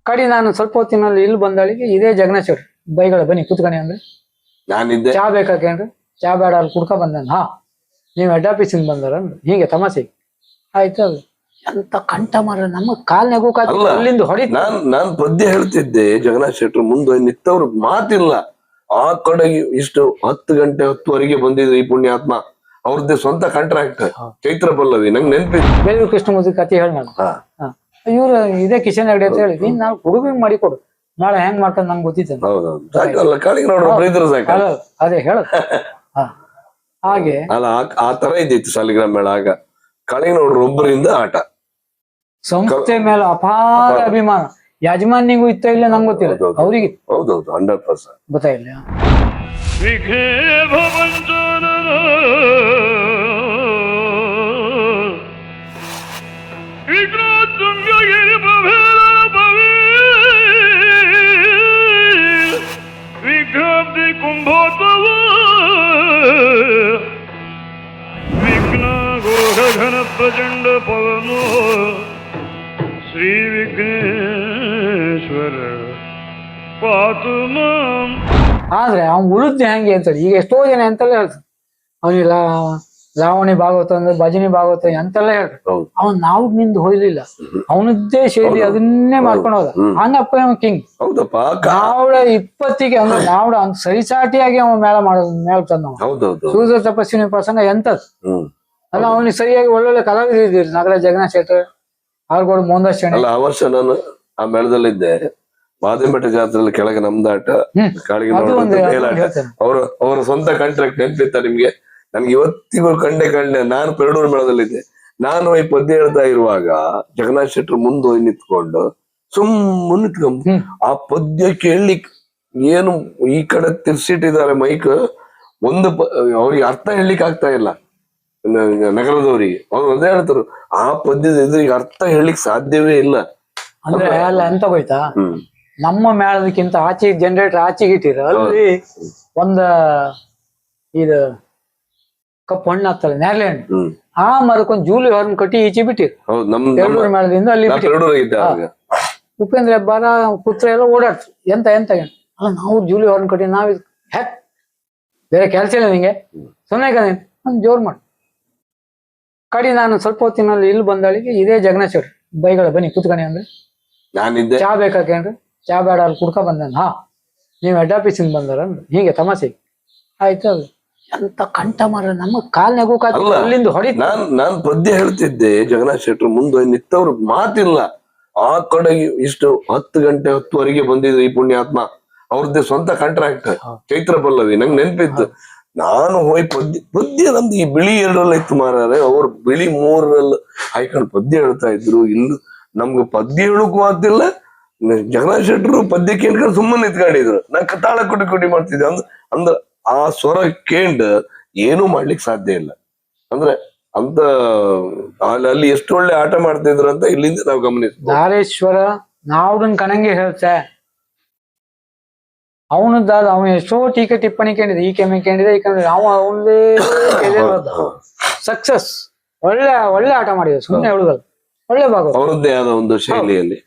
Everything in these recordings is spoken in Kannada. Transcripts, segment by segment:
ಕಡಿ ನಾನು ಸ್ವಲ್ಪ ಹೊತ್ತಿನಲ್ಲಿ ಇಲ್ಲಿ ಬಂದಾಳಿಗೆ ಇದೇ ಜಗನ್ನಾಥ್ ಬೈಗಳ ಬನ್ನಿ ಕೂತ್ಕಣಿ ಅಂದ್ರೆ ನಾನಿದ್ದೆ. ಚಾ ಬೇಕಾಕೇನ್ರಿ? ಚಾ ಬೇಡ ಅಲ್ಲಿ ಕುಡ್ಕ ಬಂದಾನ. ಹಾ ನೀವ್ ಹೆಡ್ ಆಫೀಸಿಂದ ಬಂದಾರ ಹೀಗೆ ತಮಾಷೆ ಆಯ್ತು. ಎಂತ ಕಂಠ ಮಾರ ನಮ್ಮ ಕಾಲ್ನಾಗೂ ಅಲ್ಲಿಂದ ಹೊಡಿ. ನಾನ್ ಪದ್ಯ ಹೇಳ್ತಿದ್ದೆ. ಜಗನ್ನಾಥ್ ಶೆಟ್ರು ಮುಂದೆ ನಿತ್ತವ್ರ ಮಾತಿಲ್ಲ. ಆ ಕಡೆಗೆ ಇಷ್ಟು 10 ಗಂಟೆ 10ವರೆಗೆ ಬಂದಿದ್ರು ಈ ಪುಣ್ಯಾತ್ಮ. ಅವ್ರದ್ದೇ ಸ್ವಂತ ಕಾಂಟ್ರಾಕ್ಟ್ ಚೈತ್ರ ಪಲ್ಲವಿ. ನಂಗೆ ನೆನ್ಪಿತ್ತು. ಬೇಲೂರು ಕೃಷ್ಣಮೂರ್ತಿ ಕಥೆ ಹೇಳಿ ನಾನು. ಇವ್ರು ಇದೇ ಕಿಶನ್ ಹೆಗ್ಡೆ ಅಂತ ಹೇಳಿ ನೀನ್ ನಾವು ಹುಡುಗ ಮಾಡಿಕೊಡು ನಾಳೆ ಹೆಂಗ್ ಮಾಡ್ಕೊಂಡ್ ನಂಗೆ ಗೊತ್ತಿತ್ತು. ಅದೇ ಹೇಳ ಹಾಗೆ ಅಲ್ಲ ಆ ತರ ಇದ್ದಿತ್ತು ಸಾಲಿಗ್ರಾಮ ಮೇಳ. ಆಗ ಕಾಳಿಂಗನವ್ರು ಒಬ್ಬರಿಂದ ಆಟ. ಸಂಸ್ಥೆ ಮೇಲೆ ಅಪಾರ ಅಭಿಮಾನ. ಯಾಜಮಾನ್ಯಗೂ ಇತ್ತ ಇಲ್ಲ ನಂಗೆ ಗೊತ್ತಿಲ್ಲ. ಅವ್ರಿಗೆ ಹೌದೌದು 100% ಗೊತ್ತಾಯಿಲ್ಲ. ಘನ ಪ್ರಚಂಡ ಪವನೋ ಶ್ರೀ ವಿಘ್ನೇಶ್ವರ ಪಾತು ಮಾಂ. ಆದ್ರೆ ಅವ್ನು ಉಳಿದ್ದೆ ಹೆಂಗೆ ಅಂತ ಈಗ ಎಷ್ಟೋ ಜನ ಎಂತೆಲ್ಲ ಹೇಳ್ತಾರೆ. ಅವನಿಗೆ ಲಾವಣಿ ಭಾಗವತ ಅಂದ್ರೆ ಭಜನಿ ಭಾಗವತ ಎಂತೆಲ್ಲ ಹೇಳ್ತಾರೆ. ಅವ್ನ್ ನಾವು ನಿಂದು ಹೋಗ್ಲಿಲ್ಲ. ಅವನದ್ದೇ ಶೈಲಿ ಅದನ್ನೇ ಮಾಡ್ಕೊಂಡು ಹೋದ. ಹಂಗಪ್ಪ ಅವ ಕಿಂಗ್. ನಾವಳ 20ಗೆ ಅಂದ್ರೆ ನಾವಡ ಅಂತ ಸರಿಸಾಟಿಯಾಗಿ ಅವ ಮೇಳ ಮಾಡೋದು ಮೇಳ ತಂದ. ಸೂರ್ಯ ತಪಸ್ವಿನಿ ಪ್ರಸಂಗ ಎಂತದ್ ಅಲ್ಲ. ಅವನಿಗೆ ಸರಿಯಾಗಿ ಒಳ್ಳೊಳ್ಳೆ ಕಲಾವಿದರು ಇದ್ದೀರಿ. ನಗರ ಜಗನ್ನಾಥ್ ಶೆಟ್ಟರ್ ಅವ್ರಗಳು ಮೋಹನ್ದಾಸ್ ಅಲ್ಲ. ಆ ವರ್ಷ ನಾನು ಆ ಮೇಳದಲ್ಲಿದ್ದೆ. ಮಾದೇಮಠ ಜಾತ್ರೆಯಲ್ಲಿ ಕೆಳಗೆ ನಮ್ದಾಟ ಕಾಳಿಗೆ ಅವರ ಸ್ವಂತ ಕಾಂಟ್ರಾಕ್ಟ್ ನೆನ್ಪಿತ್ತ ನಿಮ್ಗೆ? ನನ್ಗೆ ಇವತ್ತಿಗೂ ಕಂಡೆ ನಾನು ಪೆರಡೂರು ಮೇಳದಲ್ಲಿದ್ದೆ. ನಾನು ಈ ಪದ್ಯ ಹೇಳ್ತಾ ಇರುವಾಗ ಜಗನ್ನಾಥ್ ಶೆಟ್ರು ಮುಂದೆ ಹೋಗಿ ನಿಂತ್ಕೊಂಡು ಸುಮ್ಮನೆ ನಿಂತ್ಕೊಂಡು ಆ ಪದ್ಯ ಕೇಳಲಿಕ್ಕೆ ಏನು ಈ ಕಡೆ ತಿರ್ಸಿಟ್ಟಿದ್ದಾರೆ ಮೈಕ್. ಒಂದು ಅವ್ರಿಗೆ ಅರ್ಥ ಹೇಳಲಿಕ್ಕೆ ಆಗ್ತಾ ಇಲ್ಲ ನಗರದವ್ರಿಗೆ. ಅವ್ರು ಒಂದೇ ಹೇಳ್ತಾರ ಆ ಪದ್ಯದ ಎದುರಿಗೆ ಅರ್ಥ ಹೇಳಲಿಕ್ಕೆ ಸಾಧ್ಯವೇ ಇಲ್ಲ. ಅಂದ್ರೆ ಅಲ್ಲ ಎಂತ ಹೋಯ್ತಾ, ನಮ್ಮ ಮೇಳದಕ್ಕಿಂತ ಆಚೆ ಜನರೇಟರ್ ಆಚೆಗೆ ಇಟ್ಟಿರ ಅಲ್ಲಿ ಒಂದ ಇದು ಕಪ್ಪು ಹಣ್ಣು ಆಗ್ತಲ್ಲ ನೇರಳೆ ಹಣ್ಣು. ಆ ಮರಕ್ಕೊಂದು ಜೂಲಿ ಹೊರನ್ ಕಟ್ಟಿ ಈಚೆ ಬಿಟ್ಟಿರು. ಪೆರಡೂರು ಮೇಳದಿಂದ ಅಲ್ಲಿ ಉಪೇಂದ್ರ ಹೆಬ್ಬಾರ ಪುತ್ರ ಎಲ್ಲ ಓಡಾಡ್ತು. ಎಂತ ಅಲ್ಲ ನಾವು ಜೂಲಿ ಹೊರನ್ ಕಟ್ಟಿ ನಾವ್ ಹ್ಯಾಕ್ ಬೇರೆ ಕೆಲಸ ಇಲ್ಲ ನಿಂಗೆ ಸುಮ್ಮನೆ ಕದೇನು ಜೋರ್ ಮಾಡಿ ಕಡಿ ನಾನು ಸ್ವಲ್ಪ ಹೊತ್ತಿನಲ್ಲಿ ಇಲ್ಲಿ ಬಂದಾಳಿಗೆ ಇದೇ ಜಗನ್ನಾಥ್ ಬೈಗಳ ಬನ್ನಿ ಕೂತ್ಕಣಿ ಅಂದ್ರೆ ನಾನಿದ್ದೆ. ಚಾ ಬೇಕಾಕೇನ್ರಿ? ಚಾ ಬೇಡ ಅಲ್ಲಿ ಕುಡ್ಕ ಬಂದಾನ. ಹಾ ನೀವ್ ಹೆಡ್ ಆಫೀಸಿಂದ ಬಂದಾರ ಹೀಗೆ ತಮಾಷೆ ಆಯ್ತು. ಅದು ಎಂತ ಕಂಠ ಮಾರ ನಮ್ಮ ಕಾಲ್ನಾಗೂ ಅಲ್ಲಿಂದ ಹೊಡಿ. ನಾನ್ ಪದ್ಯ ಹೇಳ್ತಿದ್ದೆ. ಜಗನ್ನಾಥ್ ಶೆಟ್ರು ಮುಂದೆ ನಿತ್ತವ್ರ ಮಾತಿಲ್ಲ. ಆ ಕಡೆಗೆ ಇಷ್ಟು 10 ಗಂಟೆ 10ವರೆಗೆ ಬಂದಿದ್ರು ಈ ಪುಣ್ಯಾತ್ಮ. ಅವ್ರದ್ದೇ ಸ್ವಂತ ಕಾಂಟ್ರಾಕ್ಟ್ ಚೈತ್ರ ಪಲ್ಲವಿ. ನಂಗೆ ನೆನ್ಪಿತ್ತು. ನಾನು ಹೋಗಿ ಪದ್ಯ ನಮ್ದು ಈ ಬಿಳಿ 2ರಲ್ಲಿ ಇತ್ತು ಮಾರಾರೆ. ಅವ್ರು ಬಿಳಿ 3ರಲ್ಲಿ ಹಾಯ್ಕೊಂಡು ಪದ್ಯ ಹೇಳ್ತಾ ಇದ್ರು. ಇಲ್ಲೂ ನಮ್ಗೆ ಪದ್ಯ ಹೇಳಕ್ ಮಾತಿಲ್ಲ. ಜಗನ್ನಾಥ್ ಶೆಟ್ರು ಪದ್ಯ ಕೇಳ್ಕೊಂಡು ಸುಮ್ಮನೆ ನಿಂತ್ಕೊಂಡಿದ್ರು. ನಾನ್ ತಾಳ ಕುಟಿ ಮಾಡ್ತಿದ್ದೆ. ಅಂದ್ರ ಆ ಸ್ವರ ಕೇಂಡ್ ಏನೂ ಮಾಡ್ಲಿಕ್ಕೆ ಸಾಧ್ಯ ಇಲ್ಲ. ಅಂದ್ರೆ ಅಂತ ಅಲ್ಲಿ ಎಷ್ಟು ಒಳ್ಳೆ ಆಟ ಮಾಡ್ತಿದ್ರು ಅಂತ ಇಲ್ಲಿಂದ ನಾವು ಗಮನಿಸ್ತೀವಿ. ಧಾರೇಶ್ವರ ನಾವ್ದನ್ ಕಣಂಗೆ ಹೇಳ್ತೆ. ಅವನದ್ದಾದ ಅವನು ಎಷ್ಟೋ ಟೀಕೆ ಟಿಪ್ಪಣಿ ಕೇಳಿದೆ. ಈ ಕೆಮ್ಮೆ ಕೇಳಿದೆ ಈ ಕೆಮ್ಮೆ ಅವನದೇ ಸಕ್ಸಸ್. ಒಳ್ಳೆ ಆಟ ಮಾಡಿದ್ರು. ಸುಮ್ಮನೆ ಹೇಳುದಲ್ಲ ಒಳ್ಳೆ ಭಾಗ. ಅವರದ್ದೇ ಆದ ಒಂದು ಶೈಲಿಯಲ್ಲಿ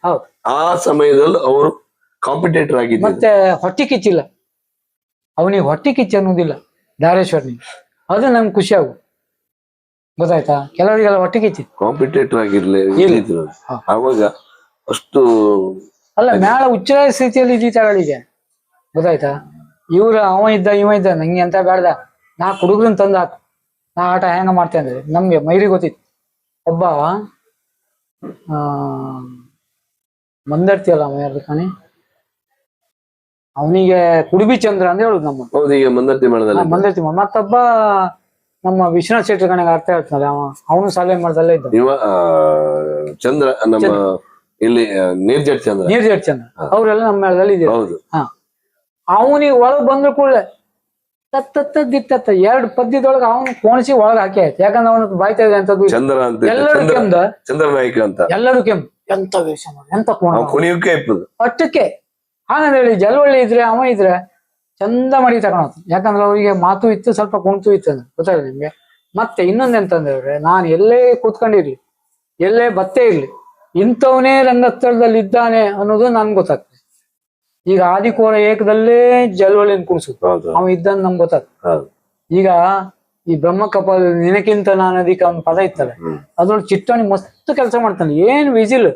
ಆ ಸಮಯದಲ್ಲಿ ಅವರು ಕಾಂಪಿಟೇಟರ್ ಆಗಿದ್ರು. ಮತ್ತೆ ಹೊಟ್ಟೆ ಕಿಚ್ಚಿಲ್ಲ ಅವನಿಗೆ. ಹೊಟ್ಟೆ ಕಿಚ್ಚು ಅನ್ನೋದಿಲ್ಲ ಧಾರೇಶ್ವರ್ನಿಗೆ. ಅದು ನಮ್ಗೆ ಖುಷಿ ಆಗು ಗೊತ್ತಾಯ್ತಾ. ಕೆಲವರಿಗೆಲ್ಲ ಹೊಟ್ಟೆ ಕಿಚ್ಚಿ ಕಾಂಪಿಟೇಟರ್ ಆಗಿರ್ಲಿ ಅವಾಗ ಅಷ್ಟು ಅಲ್ಲ. ಮೇಳ ಉಚ್ಚ ಸ್ಥಿತಿಯಲ್ಲಿ ಇದ್ದೀತಗಳಿಗೆ ಗೊತ್ತಾಯ್ತಾ. ಅವ ಇದ್ದ ನಂಗೆ ಅಂತ ಬೇಡ್ದ. ನಾ ಹುಡುಗ್ರನ್ ತಂದ ಹಾಕು ನಾ ಆಟ ಹೆಂಗ ಮಾಡ್ತೇನೆ ಅಂದ್ರೆ ನಮ್ಗೆ ಮೈರಿ ಗೊತ್ತಿತ್ತು. ಒಬ್ಬ ಮಂದರ್ತಿಯಲ್ಲ ಅವ ಯಾರ್ದು ಕಾಣಿ. ಅವನಿಗೆ ಕುಡುಬಿ ಚಂದ್ರ ಅಂತ ಹೇಳುದು ನಮ್ಮ ಮಂದರ್ತಿ. ಮತ್ತೊಬ್ಬ ನಮ್ಮ ವಿಶ್ವನಾಥ್ ಶೆಟ್ಟಿ ಕಣಗೆ ಅರ್ಥ ಹೇಳ್ತಾನೆ. ಅವನು ಶಾಲೆ ಮಾಡ್ದಲ್ಲೇ ಇದ್ದ ಚಂದ್ರ. ನಮ್ಮ ಇಲ್ಲಿ ನೀರ್ಜಟ್ ಚಂದ್ರ ಅವರೆಲ್ಲ ನಮ್ಮ ಮೇಳದಲ್ಲಿ ಇದ್ದೀವಿ. ಅವನಿಗೆ ಒಳಗ್ ಬಂದ್ರು ಕೂಡಲೇ ತತ್ತ 2 ಪದ್ಯದೊಳಗೆ ಅವನು ಕೋಣಿಸಿ ಒಳಗ್ ಹಾಕಿ ಆಯ್ತು. ಯಾಕಂದ್ರೆ ಅವನು ಬಾಯ್ತಾ ಇದೆ ಅಂತದ್ದು. ಎಲ್ಲರೂ ಕೆಮ್ದ ಚಂದ್ರನಾಯ್ಕ ಅಂತ ಎಲ್ಲರೂ ಕೆಮ್ಮು. ಎಂತ ವೇಷ ಎಂತ ಕೋಣ ಅಷ್ಟಕ್ಕೆ ಹಾಗಂದ್ರೆ ಹೇಳಿ ಜಲವಳ್ಳಿ ಇದ್ರೆ ಅವ ಇದ್ರೆ ಚಂದ ಮಾಡಿ ತಗೊಳತ್. ಯಾಕಂದ್ರೆ ಅವ್ರಿಗೆ ಮಾತು ಇತ್ತು ಸ್ವಲ್ಪ ಕುಣಿತು ಇತ್ತು ಅಂದ್ರೆ ಗೊತ್ತಾಗ ನಿಮ್ಗೆ. ಮತ್ತೆ ಇನ್ನೊಂದ್ ಎಂತಂದ್ರೆ ನಾನು ಎಲ್ಲೇ ಕೂತ್ಕೊಂಡಿರ್ಲಿ ಎಲ್ಲೇ ಬತ್ತೆ ಇರ್ಲಿ ಇಂಥವನೇ ರಂಗಸ್ಥಳದಲ್ಲಿ ಇದ್ದಾನೆ ಅನ್ನೋದು ನನ್ಗೆ ಗೊತ್ತಾಗ್ತದೆ. ಈಗ ಆದಿಕೋರ ಏಕದಲ್ಲೇ ಜಲ್ವಳಿನ ಕುಣಿಸುದು ಹೌದು ಅವ ಇದ್ದಾನ ನಮ್ಗೆ ಗೊತ್ತಾಗ್ತದೆ. ಹೌದು ಈಗ ಈ ಬ್ರಹ್ಮಕಪ ನಿನಕ್ಕಿಂತ ನಾನು ಅದಕ್ಕೆ ಅವ್ನ ಪದ ಇತ್ತಲ್ಲ, ಅದ್ರೊಳಗೆ ಚಿಟ್ಟಾಣಿ ಮಸ್ತ್ ಕೆಲಸ ಮಾಡ್ತಾನೆ. ಏನ್ ವಿಜಿಲ್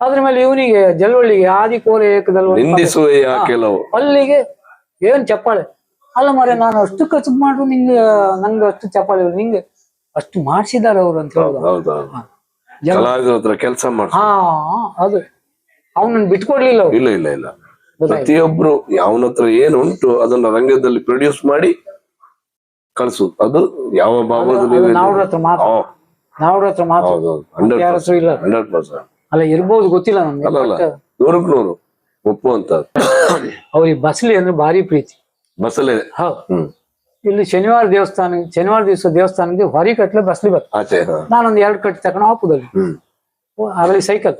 ಅದ್ರ ಮೇಲೆ ಇವನಿಗೆ ಜಲ್ವಳಿಗೆ ಆದಿಕೋರ ಏಕದಲ್ಲಿ ನಿಂದಿಸುವೆ ಕೆಲವು ಅಲ್ಲಿಗೆ ಏನ್ ಚಪ್ಪಾಳೆ. ಅಲ್ಲ ಮರೆ ನಾನು ಅಷ್ಟು ಖರ್ಚು ಮಾಡ್ರು ನಿಂಗೆ ನಂಗೆ ಅಷ್ಟು ಚಪ್ಪಾಳೆ ನಿಂಗೆ ಅಷ್ಟು ಮಾಡ್ಸಿದಾರೆ ಅವ್ರು ಅಂತ ಹೇಳುದು. ಹೌದು ಕಲಾವಿದರ ಹತ್ರ ಕೆಲಸ ಮಾಡ. ಹಾ ಅದು ಅವನನ್ನ ಬಿಟ್ಕೊಡ್ಲಿಲ್ಲ ಅವ್ರು. ಇಲ್ಲ ಇಲ್ಲ ಇಲ್ಲ, ಪ್ರತಿಯೊಬ್ರು ಅವನ ಹತ್ರ ಏನು ಉಂಟು ಅದನ್ನ ರಂಗದಲ್ಲಿ ಪ್ರೊಡ್ಯೂಸ್ ಮಾಡಿ ಕಳ್ಸುದು. ಅದು ಯಾವ ಭಾಗದಲ್ಲಿ ನಾವ್ರ ಹತ್ರ ಮಾತು ನಾವ್ರ ಹತ್ರ ಮಾತು ಯಾರ ಹತ್ರ ಇಲ್ಲ. 100% ಅಲ್ಲ ಇರ್ಬೋದು ಗೊತ್ತಿಲ್ಲ ನಮ್ಗೆ. ಅಲ್ಲ 100ಕ್ಕೆ 100 ಒಪ್ಪುವಂತ. ಅವ್ರಿಗೆ ಬಸ್ಲಿ ಅಂದ್ರೆ ಭಾರಿ ಪ್ರೀತಿ. ಬಸ್ಸಲ್ಲೇ ಹೌದು. ಇಲ್ಲಿ ಶನಿವಾರ ದಿವಸ ದೇವಸ್ಥಾನಕ್ಕೆ ಹೊರಿ ಕಟ್ಲೆ ಬಸ್ಲಿ ಬರ್. ಆಚೆ ನಾನೊಂದ್ 2 ಕಟ್ಟಿ ತಗೊಂಡು ಹಾಪುದಲ್ಲಿ ಆಗಲಿ ಸೈಕಲ್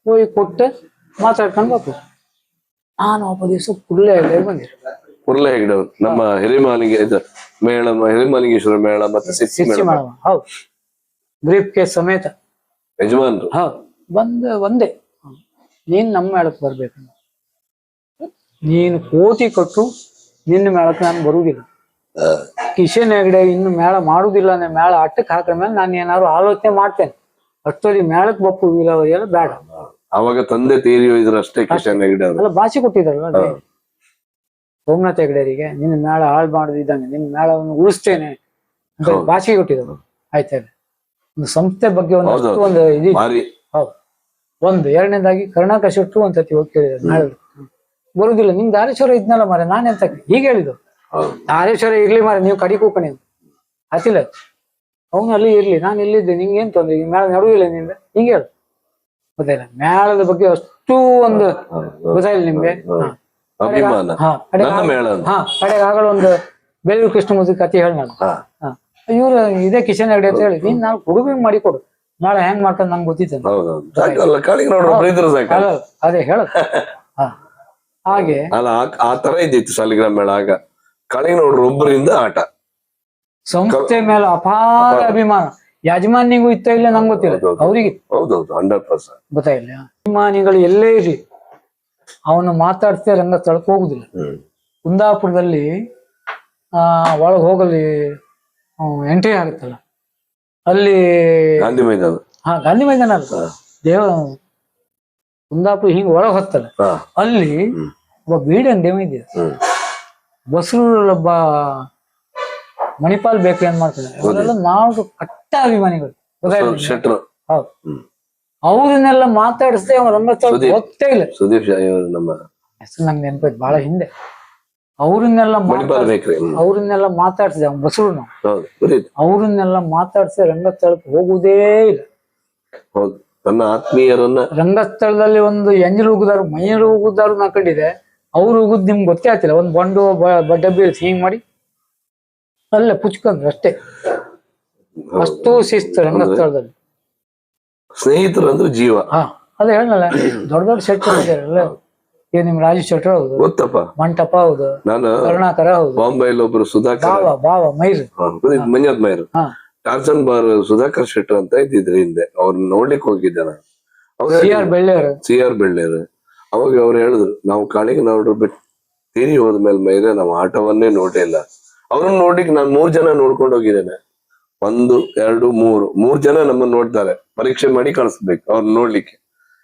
ಹೋಗಿ ಕೊಟ್ಟೆ ಮಾತಾಡ್ಕೊಂಡು ಬಾಪು. ನಾನು ಒಬ್ಬ ದಿವಸ ಕುರ್ಲೆ ಬಂದಿರಿ. ಕುರ್ಲೆ ಹೆಗ್ಡೆ ನಮ್ಮ ಹಿರಿಮಾಲಿಗೆ ಮೇಳ, ಹಿರಿಮಾಲಿಂಗೇಶ್ವರ ಮೇಳ ಮತ್ತೆ ಸಿರ್ಸಿ ಮೇಳ. ಹೌದು ಬ್ರೀಫ್ ಕೇಸ್ ಸಮೇತ ಯಜಮಾನ್ರು. ಹೌದು ಒಂದೇ ನೀನ್ ನಮ್ಮ ಮೇಳಕ್ಕೆ ಬರ್ಬೇಕು. ನೀನು ಕೋಟಿ ಕೊಟ್ಟು ನಿನ್ನ ಮೇಳಕ್ಕೆ ನಾನು ಬರುವುದಿಲ್ಲ. ಕಿಶನ್ ಹೆಗ್ಡೆ ಇನ್ನು ಮೇಳ ಮಾಡುದಿಲ್ಲ, ಮೇಳ ಅಟ್ಟಕ್ಕೆ ಹಾಕಿದ ಮೇಲೆ ನಾನು ಏನಾದ್ರು ಆಲೋಚನೆ ಮಾಡ್ತೇನೆ. ಅಷ್ಟೊಂದು ಮೇಳಕ್ಕೆ ಬಪ್ಪುದಿಲ್ಲ ಅವರೆಲ್ಲ ಬೇಡ. ಅವಾಗ ತಂದೆ ತೀರಿ ಹೋಯ್ದ್ರು ಅಷ್ಟೇ ಕಿಶನ್ ಹೆಗ್ಡೆ ಅವರು. ಅಲ್ಲ ಭಾಷೆ ಕೊಟ್ಟಿದ್ರಲ್ಲ ಸೋಮನಾಥ್ ಹೆಗ್ಡೆರಿಗೆ, ನಿನ್ನ ಮೇಳ ಹಾಳು ಮಾಡುದಿದ್ದಂಗೆ ನಿನ್ನ ಮೇಳವನ್ನು ಉಳಿಸ್ತೇನೆ ಅಂತ ಭಾಷೆ ಕೊಟ್ಟಿದ್ರು. ಆಯ್ತಾ ಒಂದು ಸಂಸ್ಥೆ ಬಗ್ಗೆ ಒಂದು ಇದು. ಹೌದು. ಒಂದು ಎರಡನೇದಾಗಿ ಕರುಣಾಕರ್ ಶೆಟ್ರು ಒಂದ್ಸತಿ ಹೋಗಿ ಕೇಳಿದ್ರು ನಾಳೆ ಬರುದಿಲ್ಲ ನಿಮ್ ದಾರೇಶ್ವರ ಇದ್ನಲ್ಲ ಮಾರೆ ನಾನೆಂತ ಹೀಗೆ ಹೇಳಿದ್ರು. ದಾರೇಶ್ವರ ಇರ್ಲಿ ಮಾರೆ ನೀವು ಕಡಿ ಕೂಕಣಿ ಆತಿಲ್ಲ ಅವನು ಅಲ್ಲಿ ಇರ್ಲಿ ನಾನು ಎಲ್ಲಿದ್ದೆ ನಿಂಗೆ ಏನ್ ತೊಂದ್ರೆ ಮೇಳ ನಡುವಿಲ್ಲ ನಿಂದ ಹಿಂಗೆ ಹೇಳು. ಗೊತ್ತಾಯಿಲ್ಲ ಮೇಳದ ಬಗ್ಗೆ ಅಷ್ಟು ಒಂದು ಗೊತ್ತಾಯಿಲ್ಲ ನಿಮ್ಗೆ. ಕಡೆಗೆ ಆಗಲ ಒಂದು ಬೇಲೂರು ಕೃಷ್ಣಮೂರ್ತಿ ಕಥೆ ಹೇಳಿ ನಾನು ಇವ್ರು ಇದೇ ಕಿಶನ್ ಹೆಗ್ಡೆ ಅಂತ ಹೇಳಿ ನೀನ್ ನಾನು ಹುಡುಗ ಮಾಡಿ ಕೊಡು ನಾಳೆ ಹೆಂಗ್ ಮಾಡ್ಕೊಂಡು ನಂಗೆ ಗೊತ್ತಿತ್ತು. ಅದೇ ಹೇಳ ಹಾಗೆ ಆ ತರ ಇದ್ದಿತ್ತು ಶಾಲಿಗ್ರಾಮ ಮೇಳ. ಆಗ ಕಾಳಿಂಗನವ್ರು ಒಬ್ಬರಿಂದ ಆಟ ಸಂಸ್ಥೆ ಮೇಲೆ ಅಪಾರ ಅಭಿಮಾನ. ಯಜಮಾನಿಗೂ ಇತ್ತ ಇಲ್ಲ ನಂಗೆ ಗೊತ್ತಿಲ್ಲ, ಅವ್ರಿಗೆ ಹೌದೌದು 100% ಗೊತ್ತಾಯಿಲ್ಲ. ಅಭಿಮಾನಿಗಳು ಎಲ್ಲೇ ಇರ್ಲಿ ಅವನು ಮಾತಾಡ್ತೇ ರಂಗಸ್ಥಳಕ್ಕೆ ಹೋಗುದಿಲ್ಲ. ಕುಂದಾಪುರದಲ್ಲಿ ಒಳಗೆ ಹೋಗಲಿ ಎಂಟ್ರಿ ಆಗುತ್ತಲ್ಲ ಅಲ್ಲಿ ಗಾಂಧಿ ಮೈದಾನ. ಗಾಂಧಿ ಮೈದಾನ ಅಲ್ಲ ಕುಂದಾಪುರ ಹಿಂಗ್ ಒಳಗ್ ಹೊತ್ತಲ್ಲ ಅಲ್ಲಿ ಒಬ್ಬ ಬೀಡನ್ ದೇವ ಇದ್ದ ಬಸರೂರಲ್ಲೊಬ್ಬ ಮಣಿಪಾಲ್ ಬೇಕ್ರಿ ಏನ್ ಮಾಡ್ತಾರೆ ಅವರೆಲ್ಲ ನಾವು ಕಟ್ಟ ಅಭಿಮಾನಿಗಳು. ಶೆಟ್ರು. ಹೌದು. ಅವ್ರನ್ನೆಲ್ಲ ಮಾತಾಡಿಸ್ದೆ ಅವ ರಂಗಸ್ಥಳ ಗೊತ್ತೇ ಇಲ್ಲ. ಸುದೀಪ್ ನಮ್ಮ ಹೆಸರು ನಂಗೆ ನೆನಪೈತೆ ಬಹಳ ಹಿಂದೆ. ಅವ್ರನ್ನೆಲ್ಲ ಮಾತಾಡ್ಸಿದೆ ಅವ್ನ ಬಸರು. ಅವ್ರನ್ನೆಲ್ಲ ಮಾತಾಡ್ಸಿ ರಂಗಸ್ಥಳಕ್ಕೆ ಹೋಗುವುದೇ ಇಲ್ಲ. ಹೌದು. ತನ್ನ ಆತ್ಮೀಯರನ್ನ ರಂಗಸ್ಥಳದಲ್ಲಿ ಒಂದು ಎಂಜಲು ಉಗುದಾರು ಮೈಯರು ಉಗುದಾರು ನಾ ಕಂಡಿದೆ. ಅವ್ರು ಉಗುದ್ ನಿಮ್ಗೆ ಗೊತ್ತೇ ಆಗ್ತಿಲ್ಲ. ಒಂದ್ ಬಂಡು ಡಬ್ಬಿ ಹಿಂಗ್ ಮಾಡಿ ಅಲ್ಲ ಪುಚ್ಕೊಂಡ್ರು ಅಷ್ಟೇ. ಅಷ್ಟು ಶಿಸ್ತು ರಂಗಸ್ಥಳದಲ್ಲಿ. ಸ್ನೇಹಿತರು ಅಂದ್ರೆ ಜೀವ. ಅದೇ ಹೇಳಲ್ಲ ದೊಡ್ಡ ದೊಡ್ಡ ಶೆಟ್ರು ಇದಾರಲ್ಲ. ಈಗ ನಿಮ್ ರಾಜು ಶೆಟ್ರು ಹೌದು, ಗೊತ್ತಪ್ಪ ಮಂಟಪ ಹೌದು, ನಾನು ಕರುಣಾಕರ ಹೌದು, ಬಾಂಬೆಯಲ್ಲಿ ಒಬ್ರು ಸುಧಾಕರ್ ಬಾವ ಮೈರು ಮಂಜಾತ್ ಮೈರು ಟಾರ್ಸನ್ ಬಾರ್ ಸುಧಾಕರ್ ಶೆಟ್ರು ಅಂತ ಇದ್ದಿದ್ರು ಹಿಂದೆ. ಅವ್ರನ್ನ ನೋಡ್ಲಿಕ್ಕೆ ಹೋಗಿದ್ದೆ ನಾನು. ಸಿ ಆರ್ ಬೆಳ್ಳೇರು. ಅವಾಗ ಅವ್ರು ಹೇಳಿದ್ರು ನಾವು ಕಾಳಿಂಗನವ್ರು ಬಿಟ್ಟು ತೀರಿ ಹೋದ್ಮೇಲೆ ಮೈರೆ ನಾವು ಆಟವನ್ನೇ ನೋಡೇ ಇಲ್ಲ. ಅವ್ರನ್ನ ನೋಡ್ಲಿಕ್ಕೆ ನಾನು 3 ಜನ ನೋಡ್ಕೊಂಡು ಹೋಗಿದ್ದೇನೆ. 1 2 3 ಜನ ನಮ್ಮನ್ನ ನೋಡ್ತಾರೆ. ಪರೀಕ್ಷೆ ಮಾಡಿ ಕಳಿಸ್ಬೇಕು ಅವ್ರನ್ನ ನೋಡ್ಲಿಕ್ಕೆ.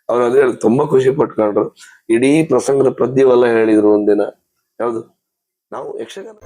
ಅವ್ರು ಅದೇ ಹೇಳಿ ತುಂಬಾ ಖುಷಿ ಪಟ್ಕೊಂಡ್ರು. ಇಡೀ ಪ್ರಸಂಗದ ಪದ್ಯವೆಲ್ಲ ಹೇಳಿದ್ರು ಒಂದಿನ. ಯಾವ್ದು ನಾವು ಯಕ್ಷಗಾನ